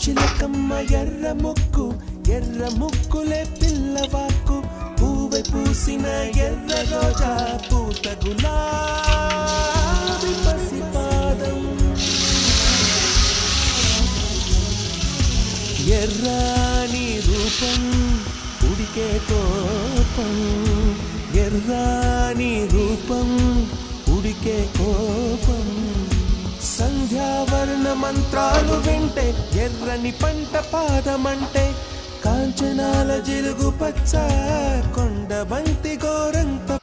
చిలకమ్మ ఎర్ర ముక్కులే పిల్లవాకు పూవై పూసిన ఎర్ర రోజా పూత గులాబీ పసిపాదం ఎర్రాని రూపం ఉడికే కోపం ఎర్రాని రూపం ఉడికే కోపం సంధ్యావర్ణ మంత్రాలు వింటే ఎర్రని పంట పాదమంటే కాంచనాల జిలుగు పచ్చ కొండ బంతి గోరంత